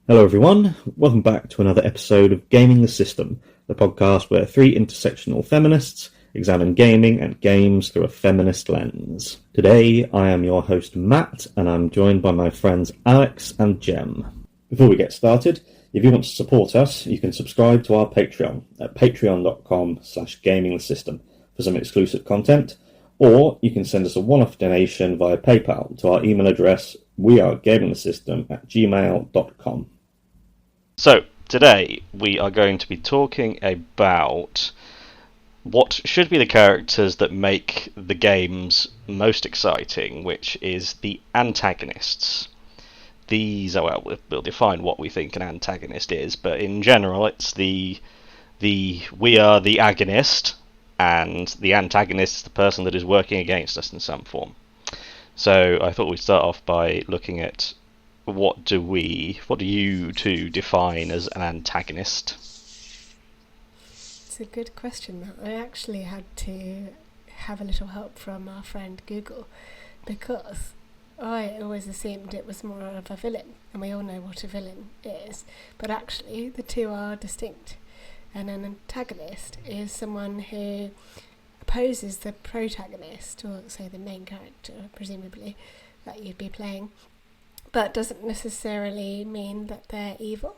Hello everyone, welcome back to another episode of Gaming the System, the podcast where three intersectional feminists examine gaming and games through a feminist lens. Today I am your host Matt, and I'm joined by my friends Alex and Jem. Before we get started, if you want to support us, you can subscribe to our Patreon at patreon.com/gamingthesystem for some exclusive content, or you can send us a one-off donation via PayPal to our email address wearegamingthesystem@gmail.com. So, today we are going to be talking about what should be the characters that make the games most exciting, which is the antagonists. These are, well, we'll define what we think an antagonist is, but in general it's we are the agonist, and the antagonist is the person that is working against us in some form. So I thought we'd start off by looking at what do you two define as an antagonist? It's a good question, Matt. I actually had to have a little help from our friend Google, because I always assumed it was more of a villain, and we all know what a villain is, but actually the two are distinct. And an antagonist is someone who opposes the protagonist, or say the main character, presumably, that you'd be playing, but doesn't necessarily mean that they're evil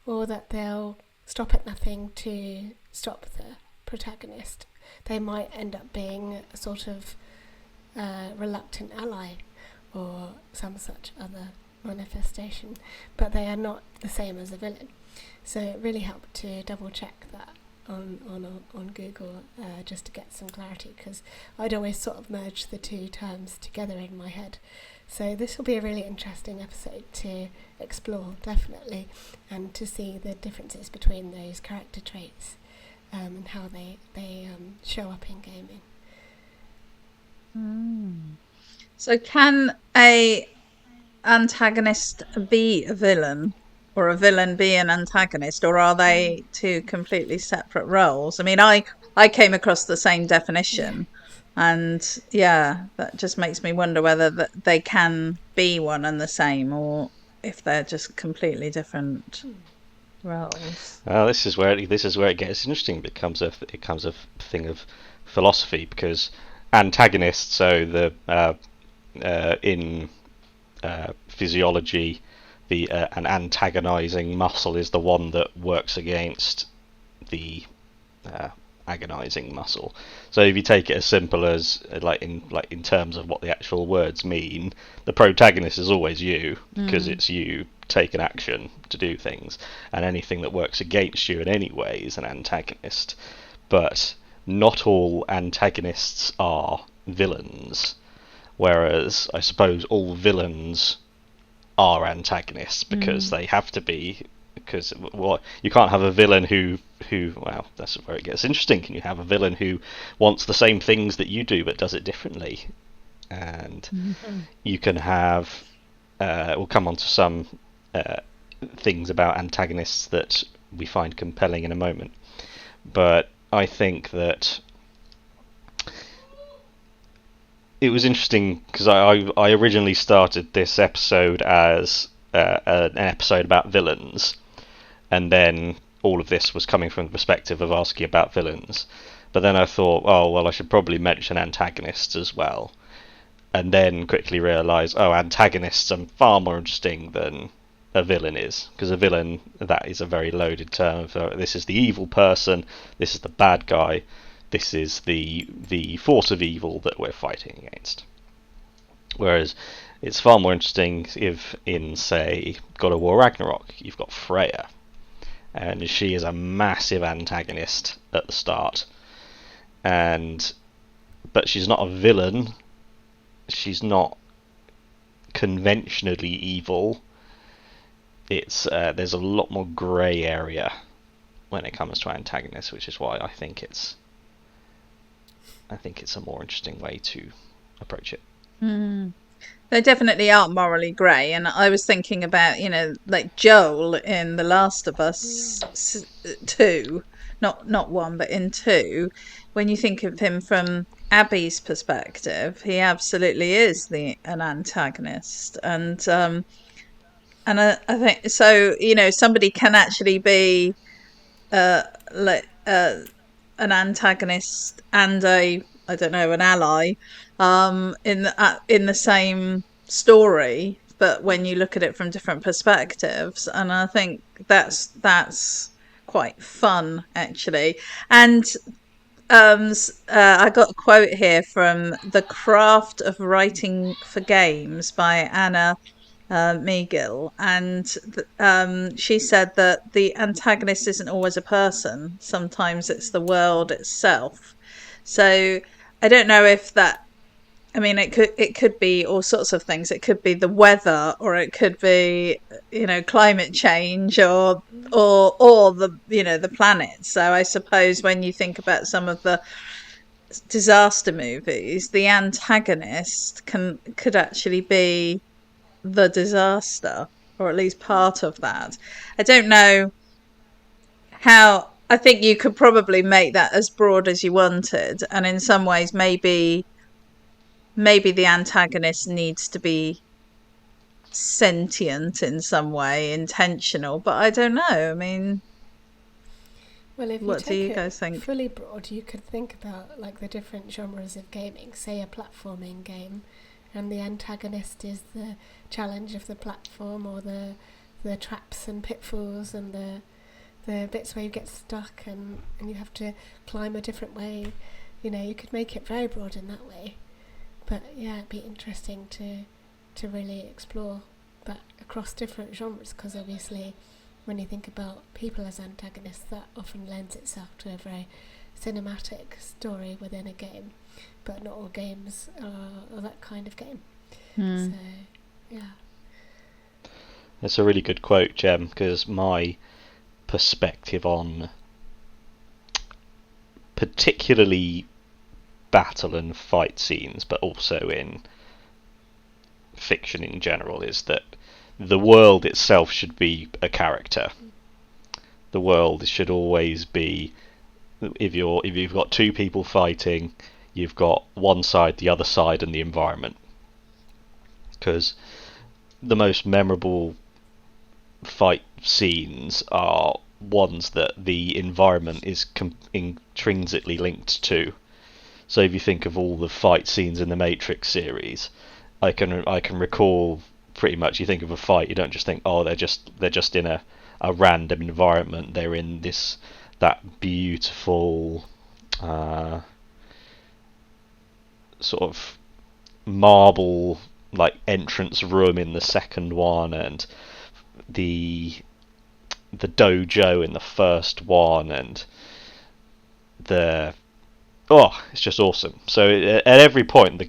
or that they'll stop at nothing to stop the protagonist. They might end up being a sort of reluctant ally or some such other manifestation, but they are not the same as a villain. So it really helped to double check that on Google, just to get some clarity, because I'd always sort of merge the two terms together in my head. So this will be a really interesting episode to explore, definitely, and to see the differences between those character traits and how they show up in gaming. So can a antagonist be a villain, or a villain be an antagonist, or are they two completely separate roles? I mean, I came across the same definition, and yeah, that just makes me wonder whether they can be one and the same, or if they're just completely different roles. This is where it gets interesting. It becomes a thing of philosophy, because antagonists. So in physiology, an antagonizing muscle is the one that works against the agonizing muscle. So if you take it as simple as in terms of what the actual words mean, the protagonist is always you, because it's you take an action to do things, and anything that works against you in any way is an antagonist. But not all antagonists are villains, whereas I suppose all villains are antagonists, because they have to be, because you can't have a villain who well, that's where it gets interesting. Can you have a villain who wants the same things that you do but does it differently? And you can have we'll come on to some things about antagonists that we find compelling in a moment, but I think that it was interesting because I originally started this episode as an episode about villains, and then all of this was coming from the perspective of asking about villains. But then I thought, oh well, I should probably mention antagonists as well, and then quickly realised, oh, antagonists are far more interesting than a villain is, because a villain, that is a very loaded term. This is the evil person, this is the bad guy, this is the force of evil that we're fighting against. Whereas it's far more interesting if in, say, God of War Ragnarok, you've got Freya, and she is a massive antagonist at the start, but she's not a villain, she's not conventionally evil. It's there's a lot more grey area when it comes to antagonists, which is why I think it's a more interesting way to approach it. They definitely are morally grey, and I was thinking about, like Joel in The Last of Us 2, not 1, but in 2, when you think of him from Abby's perspective, he absolutely is an antagonist, and I think so. Somebody can actually be like an antagonist and I don't know, an ally in the same story, but when you look at it from different perspectives, and I think that's quite fun actually. And I got a quote here from The Craft of Writing for Games by Anna Megill, and she said that the antagonist isn't always a person. Sometimes it's the world itself. So I don't know if that. I mean, it could be all sorts of things. It could be the weather, or it could be climate change, or the the planet. So I suppose when you think about some of the disaster movies, the antagonist could actually be the disaster, or at least part of that. I don't know how. I think you could probably make that as broad as you wanted, and in some ways maybe the antagonist needs to be sentient in some way, intentional, but I don't know. I mean, well, if what do you guys think? Fully broad, you could think about like the different genres of gaming. Say a platforming game, and the antagonist is the challenge of the platform, or the traps and pitfalls, and the bits where you get stuck and you have to climb a different way. You could make it very broad in that way. But yeah, it'd be interesting to really explore that across different genres, because obviously when you think about people as antagonists, that often lends itself to a very cinematic story within a game, but not all games are that kind of game. So yeah, it's a really good quote, Jem, because my perspective on particularly battle and fight scenes, but also in fiction in general, is that the world itself should be a character. The world should always be, if you've got two people fighting, you've got one side, the other side, and the environment. Because the most memorable fight scenes are ones that the environment is intrinsically linked to. So if you think of all the fight scenes in the Matrix series, I can recall pretty much. You think of a fight, you don't just think, oh, they're just in a random environment. They're in that beautiful sort of marble like entrance room in the second one, and the dojo in the first one, and it's just awesome. So at every point,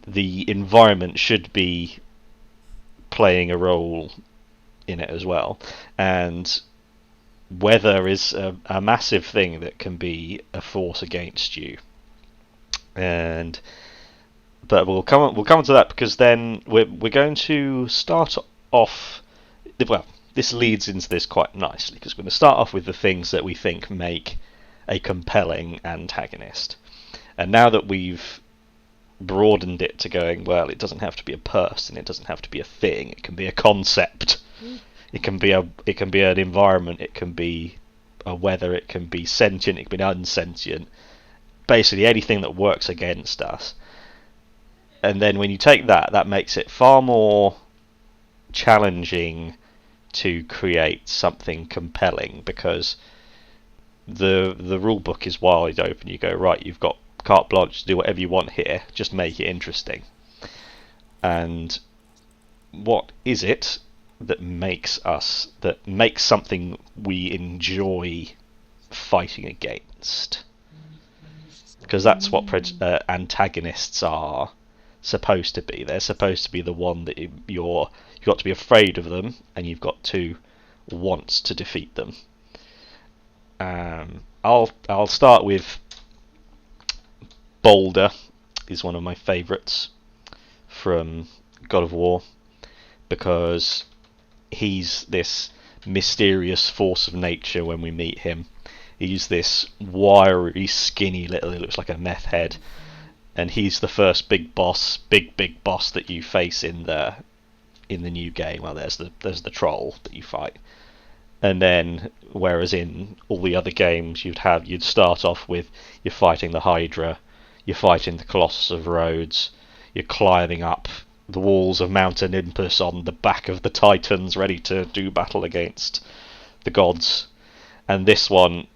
the environment should be playing a role in it as well, and weather is a massive thing that can be a force against you. But we'll come to that, because then we're going to start off. Well, this leads into this quite nicely, because we're going to start off with the things that we think make a compelling antagonist. And now that we've broadened it to going, well, it doesn't have to be a person, it doesn't have to be a thing, it can be a concept, it can be an environment, it can be a weather, it can be sentient, it can be unsentient, basically anything that works against us. And then when you take that makes it far more challenging to create something compelling, because the rule book is wide open. You go, right, you've got carte blanche to do whatever you want here, just make it interesting. And what is it that makes something we enjoy fighting against? Because that's what antagonists are supposed to be. They're supposed to be the one that you've got to be afraid of them, and you've got to want to defeat them. I'll start with Balder. Is one of my favourites from God of War, because he's this mysterious force of nature when we meet him. He's this wiry, skinny little, it looks like a meth head, and he's the first big boss that you face in the in the new game. Well, there's the troll that you fight, and then whereas in all the other games you'd start off with you're fighting the Hydra, you're fighting the Colossus of Rhodes, you're climbing up the walls of Mount Olympus on the back of the Titans, ready to do battle against the gods. And this one,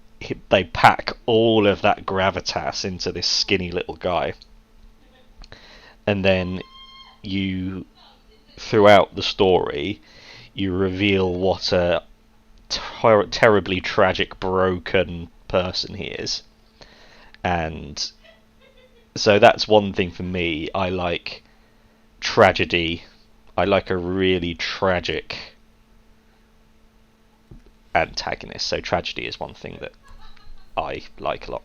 they pack all of that gravitas into this skinny little guy. And then throughout the story, you reveal what a terribly tragic, broken person he is. And so that's one thing for me. I like tragedy. I like a really tragic antagonist. So tragedy is one thing that I like a lot.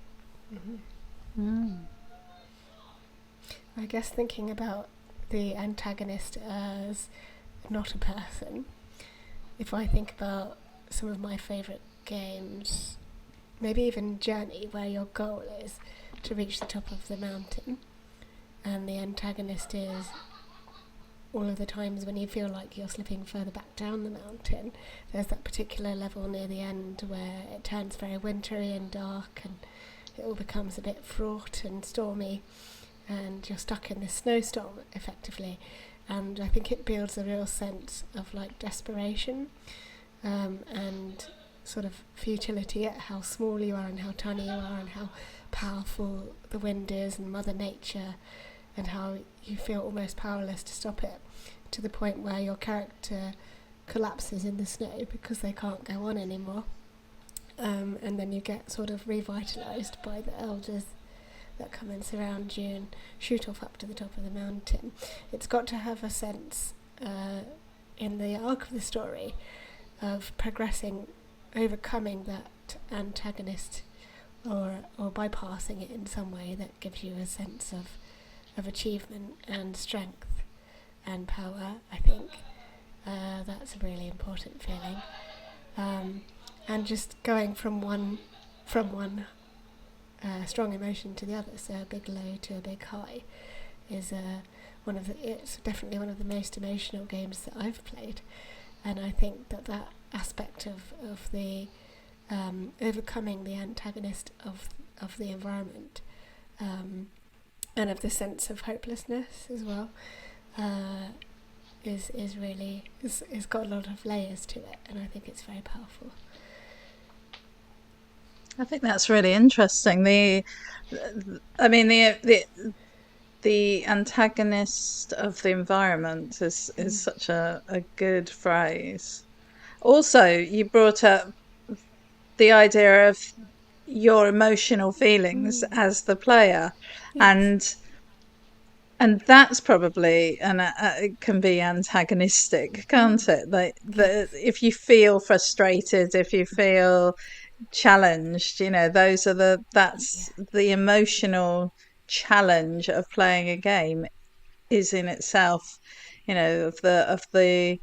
I guess thinking about the antagonist as not a person, if I think about some of my favourite games, maybe even Journey, where your goal is to reach the top of the mountain, and the antagonist is all of the times when you feel like you're slipping further back down the mountain. There's that particular level near the end where it turns very wintry and dark, and it all becomes a bit fraught and stormy, and you're stuck in this snowstorm effectively. And I think it builds a real sense of like desperation, and sort of futility at how small you are and how tiny you are and how powerful the wind is and Mother Nature, and how you feel almost powerless to stop it, to the point where your character collapses in the snow because they can't go on anymore. And then you get sort of revitalised by the elders that come and surround you and shoot off up to the top of the mountain. It's got to have a sense in the arc of the story of progressing, overcoming that antagonist, or bypassing it in some way that gives you a sense of achievement and strength and power. I think that's a really important feeling. And just going from one strong emotion to the other, so a big low to a big high, is it's definitely one of the most emotional games that I've played. And I think that aspect of the overcoming the antagonist of the environment, and of the sense of hopelessness as well, is got a lot of layers to it, and I think it's very powerful. I think that's really interesting. The antagonist of the environment is such a good phrase. Also, you brought up the idea of your emotional feelings as the player, yes. and that's probably it can be antagonistic, can't it? Like if you feel frustrated, if you feel challenged, that's the emotional challenge of playing a game is in itself, of the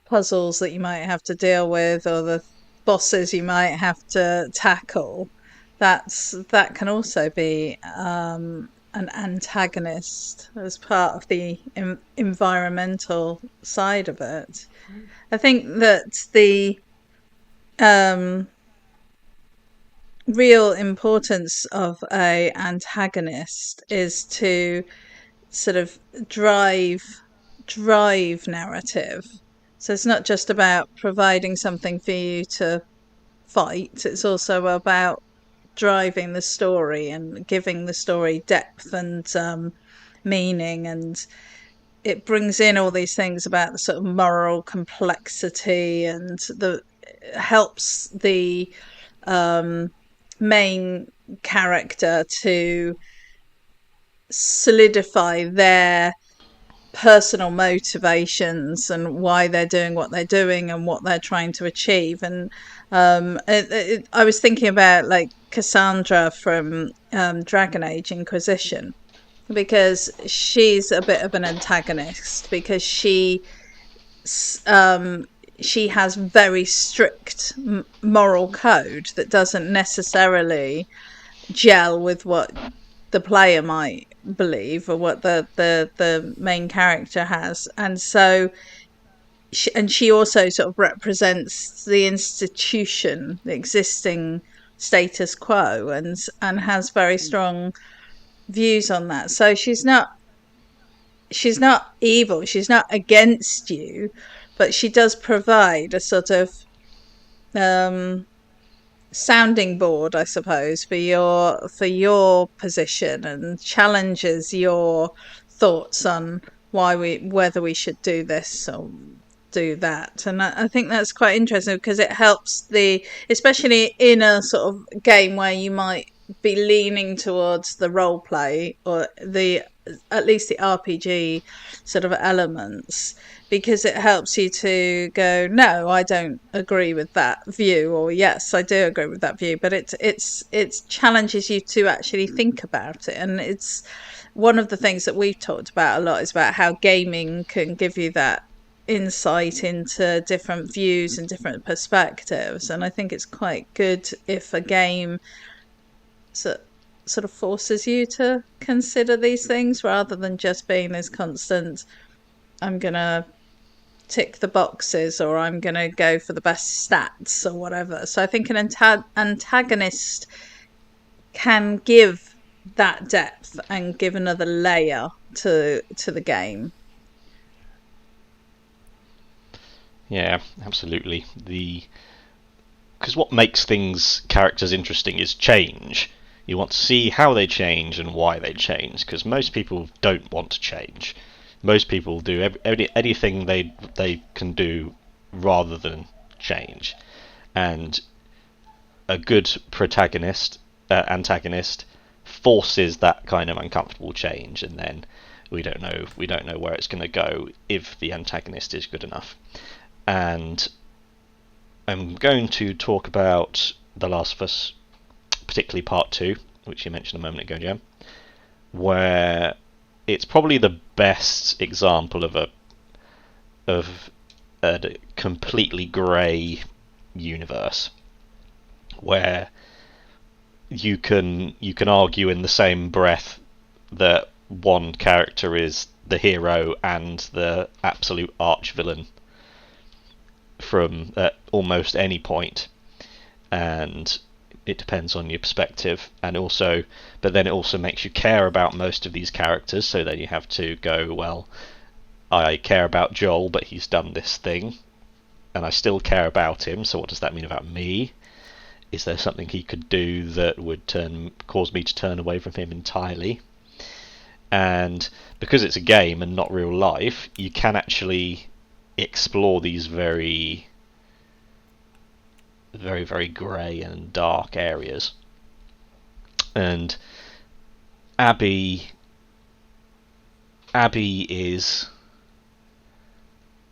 puzzles that you might have to deal with, or the bosses you might have to tackle. That can also be an antagonist as part of the environmental side of it. I think that the real importance of a antagonist is to sort of drive narrative. So it's not just about providing something for you to fight, it's also about driving the story and giving the story depth and meaning, and it brings in all these things about the sort of moral complexity, and helps the main character to solidify their personal motivations and why they're doing what they're doing and what they're trying to achieve. And I was thinking about like Cassandra from Dragon Age Inquisition, because she's a bit of an antagonist, because she has very strict moral code that doesn't necessarily gel with what the player might believe, or what the main character has. And so she also sort of represents the institution, the existing status quo, and has very strong views on that. So she's not evil, she's not against you, but she does provide a sort of sounding board, I suppose, for your position, and challenges your thoughts on whether we should do this or do that. And I think that's quite interesting, because it helps especially in a sort of game where you might be leaning towards the role play, or at least the RPG sort of elements, because it helps you to go, no, I don't agree with that view, or yes, I do agree with that view. But it challenges you to actually think about it. And it's one of the things that we've talked about a lot, is about how gaming can give you that insight into different views and different perspectives. And I think it's quite good if a game sort of forces you to consider these things, rather than just being this constant, I'm gonna tick the boxes, or I'm gonna go for the best stats or whatever. So I think an antagonist can give that depth and give another layer to the game. Yeah, absolutely. Because what makes characters interesting is change. You want to see how they change and why they change, because most people don't want to change. Most people do anything they can do rather than change. And a good antagonist forces that kind of uncomfortable change, and then we don't know where it's going to go if the antagonist is good enough. And I'm going to talk about The Last of Us, particularly Part 2, which you mentioned a moment ago, Jem, where it's probably the best example of a completely grey universe, where you can argue in the same breath that one character is the hero and the absolute arch villain from almost any point, and it depends on your perspective. And also, but then it also makes you care about most of these characters, so then you have to go, well, I care about Joel, but he's done this thing, and I still care about him, so what does that mean about me? Is there something he could do that would cause me to turn away from him entirely? And because it's a game and not real life, you can actually explore these very, very, very grey and dark areas. And Abby is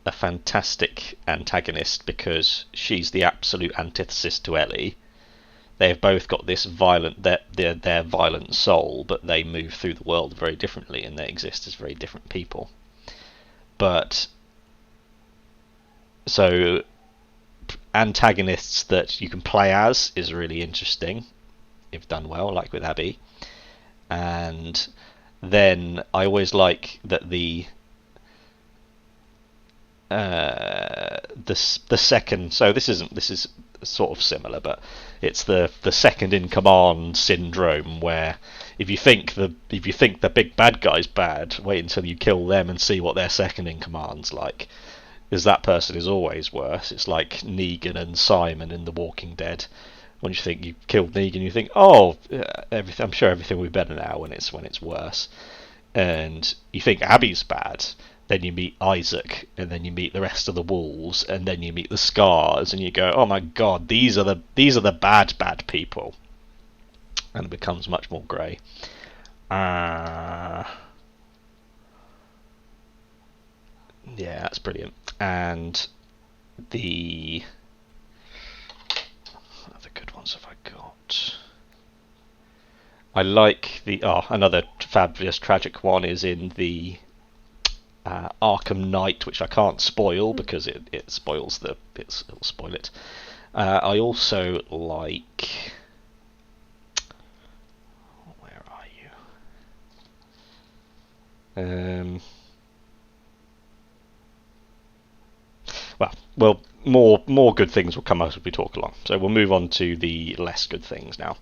a fantastic antagonist, because she's the absolute antithesis to Ellie. They've both got this their violent soul, but they move through the world very differently, and they exist as very different people. But so antagonists that you can play as is really interesting if done well, like with Abby. And then I always like that the second, so this is sort of similar, but it's the second in command syndrome, where if you think the big bad guy's bad, wait until you kill them and see what their second in command's like, because that person is always worse. It's like Negan and Simon in The Walking Dead. When you think you've killed Negan, you think, oh, I'm sure everything will be better now, when it's worse. And you think Abby's bad, then you meet Isaac, and then you meet the rest of the wolves, and then you meet the Scars, and you go, oh my god, these are the bad people. And it becomes much more grey. Yeah, that's brilliant. And the other good ones have I got? I like another fabulous tragic one is in the Arkham Knight, which I can't spoil because it spoils it'll spoil it. I also like, where are you? Well, more good things will come out as we talk along. So we'll move on to the less good things now.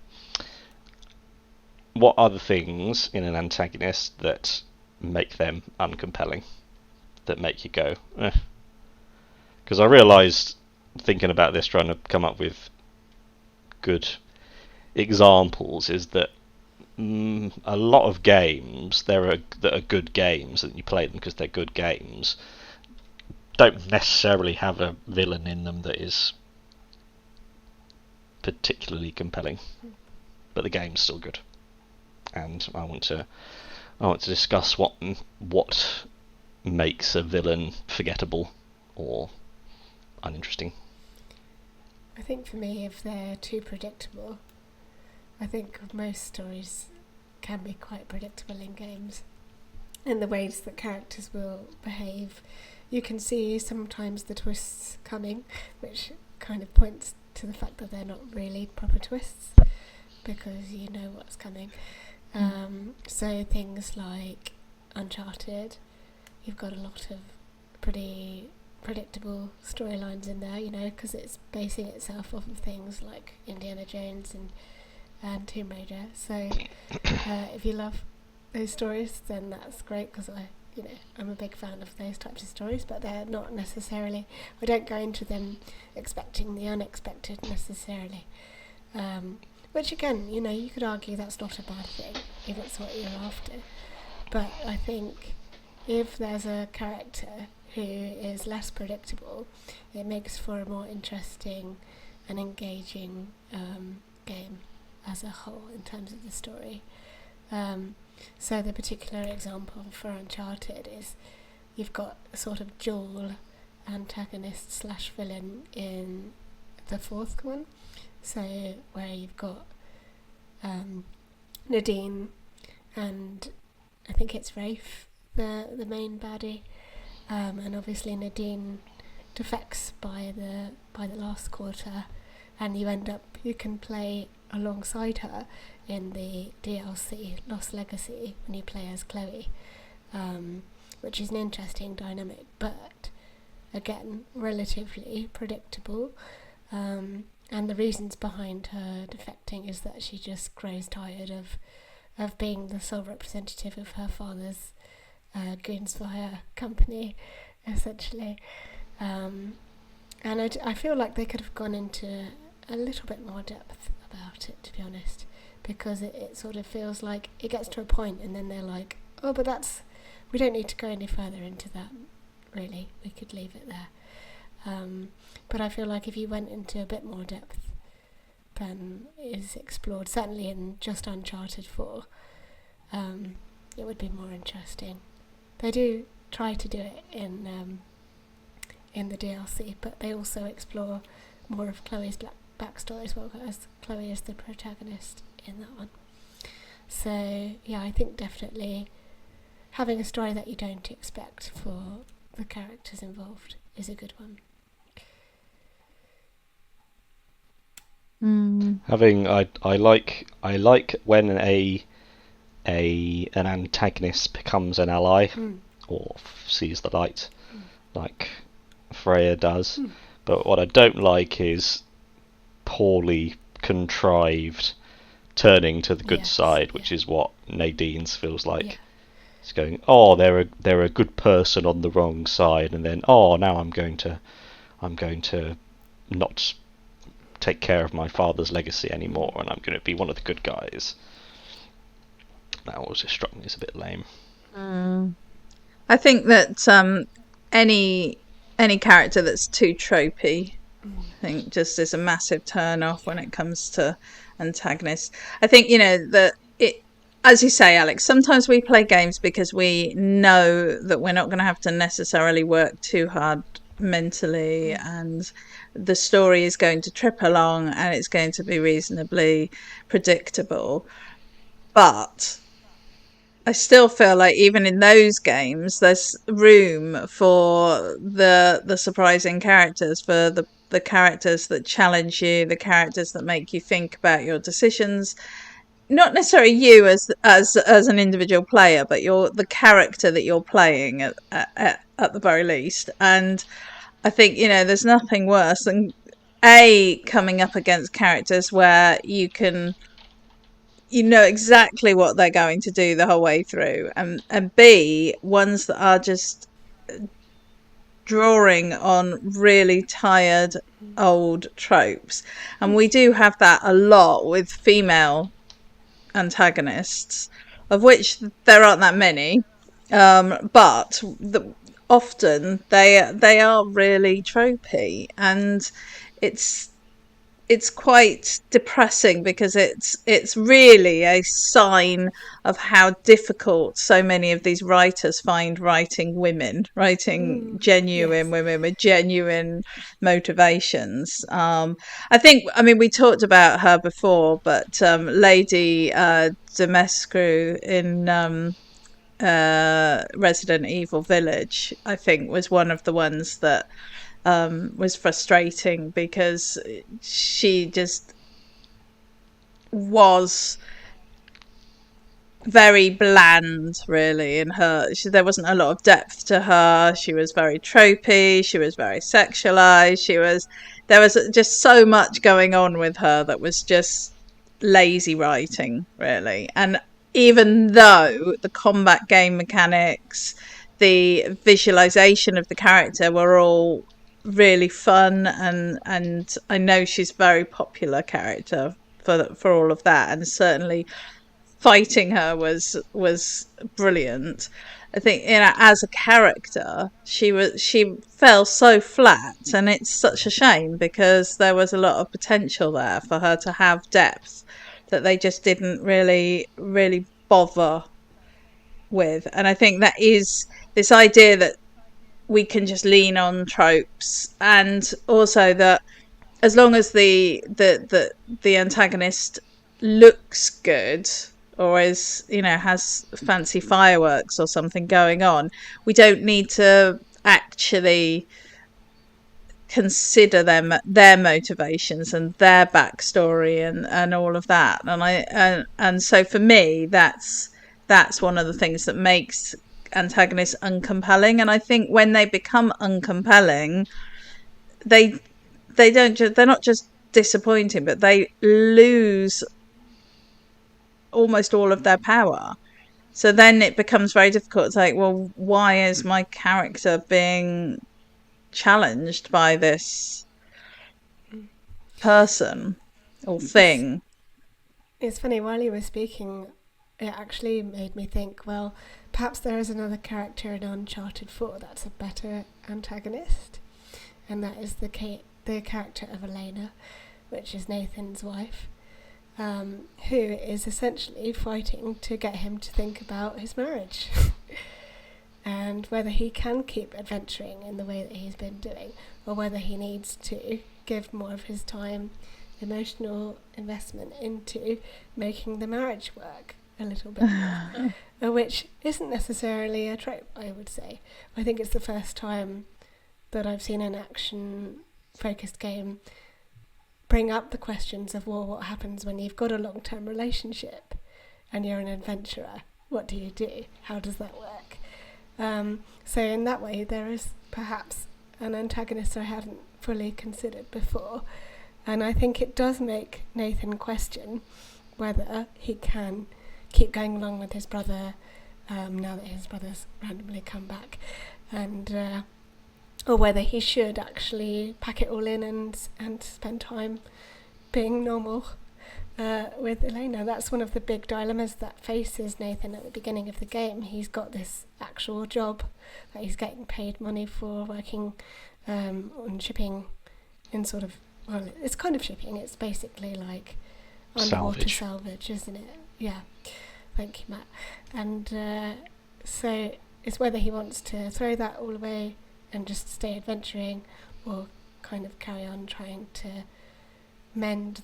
What are the things in an antagonist that make them uncompelling? That make you go, eh? Because I realised, thinking about this, trying to come up with good examples, is that a lot of games that are good games, that you play them because they're good games, don't necessarily have a villain in them that is particularly compelling, but the game's still good. And I want to discuss what makes a villain forgettable or uninteresting. I think for me, if they're too predictable, I think most stories can be quite predictable in games, in the ways that characters will behave. You can see sometimes the twists coming, which kind of points to the fact that they're not really proper twists, because you know what's coming. So things like Uncharted, you've got a lot of pretty predictable storylines in there, you know, because it's basing itself off of things like Indiana Jones and Tomb Raider. So if you love those stories, then that's great, because I'm a big fan of those types of stories, but they're not necessarily, I don't go into them expecting the unexpected necessarily. Which again, you know, you could argue that's not a bad thing if it's what you're after. But I think if there's a character who is less predictable, it makes for a more interesting and engaging game as a whole in terms of the story. So the particular example for Uncharted is you've got a sort of dual antagonist / villain in the fourth one. So where you've got Nadine and I think it's Rafe, the main baddie, and obviously Nadine defects by the last quarter, and you can play alongside her in the DLC Lost Legacy when you play as Chloe, which is an interesting dynamic, but again relatively predictable. And the reasons behind her defecting is that she just grows tired of being the sole representative of her father's goons for hire company, essentially. And I feel like they could have gone into a little bit more depth about it, to be honest, because it sort of feels like it gets to a point and then they're like, oh, but we don't need to go any further into that, really. We could leave it there. But I feel like if you went into a bit more depth than is explored, certainly in just Uncharted 4, it would be more interesting. They do try to do it in the DLC, but they also explore more of Chloe's backstory as well, as Chloe is the protagonist in that one. So yeah, I think definitely having a story that you don't expect for the characters involved is a good one. I like when an antagonist becomes an ally or sees the light, like Freya does. But what I don't like is poorly contrived turning to the good side, which is what Nadine's feels like. Yeah. It's going, oh, they're a good person on the wrong side, and then now I'm going to not take care of my father's legacy anymore, and I'm going to be one of the good guys. That always just struck me as a bit lame. I think that any character that's too tropey, I think, just is a massive turn off when it comes to antagonists. I think, you know, that it, as you say, Alex, sometimes we play games because we know that we're not going to have to necessarily work too hard mentally, and the story is going to trip along and it's going to be reasonably predictable. But I still feel like even in those games there's room for the surprising characters, for the characters that challenge you, the characters that make you think about your decisions. not necessarily you as an individual player, but the character that you're playing at the very least. And I think, there's nothing worse than coming up against characters where you know exactly what they're going to do the whole way through, and B, ones that are just drawing on really tired old tropes. And we do have that a lot with female antagonists, of which there aren't that many, but often they are really tropey, and it's quite depressing, because it's really a sign of how difficult so many of these writers find writing genuine women with genuine motivations. I mean, we talked about her before, but Lady Dimitrescu in Resident Evil Village, I think, was one of the ones that was frustrating, because she just was very bland, really. There wasn't a lot of depth to her. She was very tropey. She was very sexualized. There was just so much going on with her that was just lazy writing, really. And even though the combat game mechanics, the visualization of the character were all really fun, and I know she's a very popular character for all of that, and certainly fighting her was brilliant. I think, as a character, she fell so flat, and it's such a shame, because there was a lot of potential there for her to have depth that they just didn't really bother with. And I think that is this idea that we can just lean on tropes, and also that as long as the antagonist looks good, or has fancy fireworks or something going on, we don't need to actually consider their motivations and their backstory and all of that. And so for me, that's one of the things that makes antagonists uncompelling. And I think when they become uncompelling, they're not just disappointing, but they lose almost all of their power. So then it becomes very difficult. It's like, well, why is my character being challenged by this person or thing? It's funny, while you were speaking, it actually made me think, well, perhaps there is another character in Uncharted 4 that's a better antagonist, and that is the character of Elena, which is Nathan's wife, who is essentially fighting to get him to think about his marriage and whether he can keep adventuring in the way that he's been doing, or whether he needs to give more of his time, emotional investment into making the marriage work a little bit more, which isn't necessarily a trope, I would say. I think it's the first time that I've seen an action-focused game bring up the questions of, well, what happens when you've got a long-term relationship and you're an adventurer? What do you do? How does that work? So in that way, there is perhaps an antagonist I hadn't fully considered before. And I think it does make Nathan question whether he can keep going along with his brother now that his brother's randomly come back, and or whether he should actually pack it all in and spend time being normal with Elena. That's one of the big dilemmas that faces Nathan at the beginning of the game. He's got this actual job that he's getting paid money for, working on shipping in sort of, well, it's kind of shipping. It's basically like underwater salvage, isn't it? Yeah. Thank you, Matt. And so it's whether he wants to throw that all away and just stay adventuring, or kind of carry on trying to mend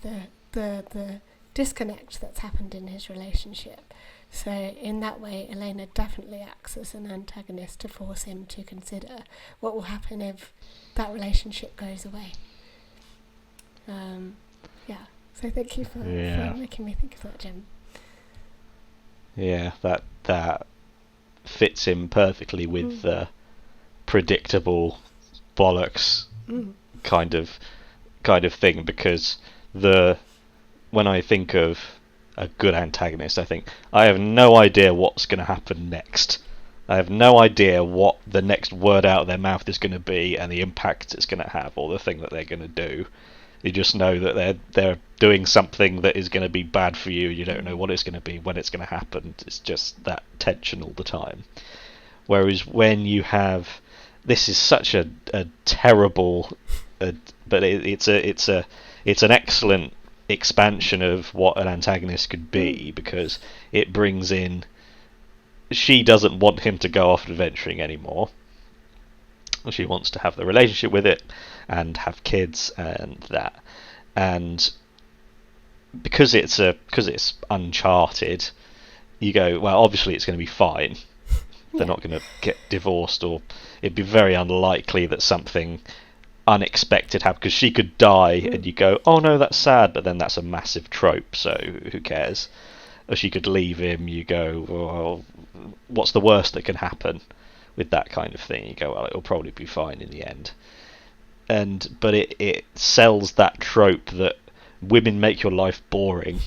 the disconnect that's happened in his relationship. So in that way, Elena definitely acts as an antagonist to force him to consider what will happen if that relationship goes away. So thank you for making me think of that, Jim. Yeah, that fits in perfectly with the predictable bollocks kind of thing, because when I think of a good antagonist, I think I have no idea what's going to happen next. I have no idea what the next word out of their mouth is going to be and the impact it's going to have, or the thing that they're going to do. You just know that they're doing something that is going to be bad for you. You don't know what it's going to be, when it's going to happen. It's just that tension all the time. Whereas when you have, this is such a terrible, but it's an excellent expansion of what an antagonist could be, because it brings in, she doesn't want him to go off adventuring anymore. She wants to have the relationship with it and have kids and that. And because it's uncharted, you go, well, obviously it's going to be fine. They're not going to get divorced, or it'd be very unlikely that something unexpected happened, because she could die and you go, oh no, that's sad, but then that's a massive trope, so who cares? Or she could leave him, you go, well, what's the worst that can happen with that kind of thing? You go, well, it'll probably be fine in the end. But it sells that trope that women make your life boring.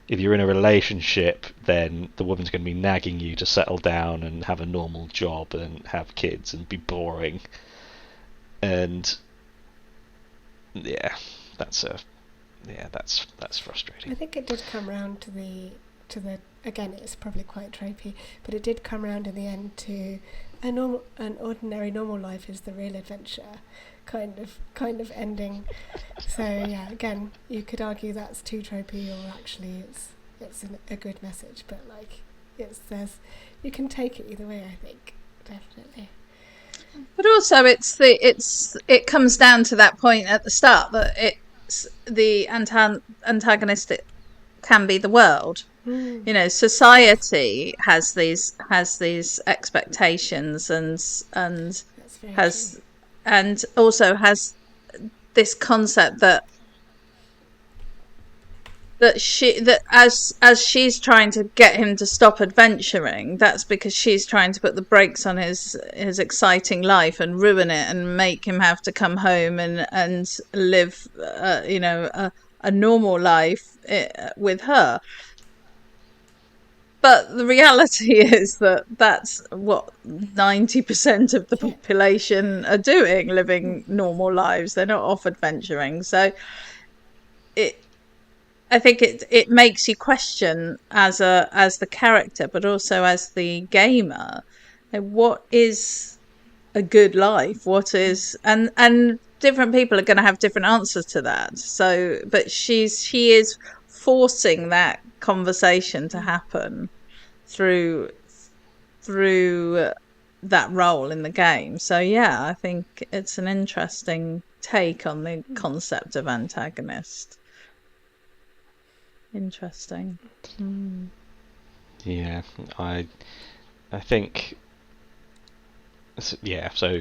If you're in a relationship, then the woman's going to be nagging you to settle down and have a normal job and have kids and be boring. And that's frustrating. I think it did come round to the again, it's probably quite tropey, but it did come round in the end to an ordinary normal life is the real adventure kind of ending. So yeah, again, you could argue that's too tropey, or actually it's a good message, but like you can take it either way, I think, definitely. But also, it comes down to that point at the start that it's the antagonist. It can be the world. You know, society has these expectations and has true. And also has this concept that as she's trying to get him to stop adventuring, that's because she's trying to put the brakes on his exciting life and ruin it and make him have to come home and live a normal life with her. But the reality is that that's what 90% of the population are doing, living normal lives. They're not off adventuring. So I think it makes you question as the character, but also as the gamer, what is a good life? What is and different people are going to have different answers to that. So, but she is forcing that conversation to happen through that role in the game. So yeah, I think it's an interesting take on the concept of antagonist. Interesting. Yeah, I think, yeah, so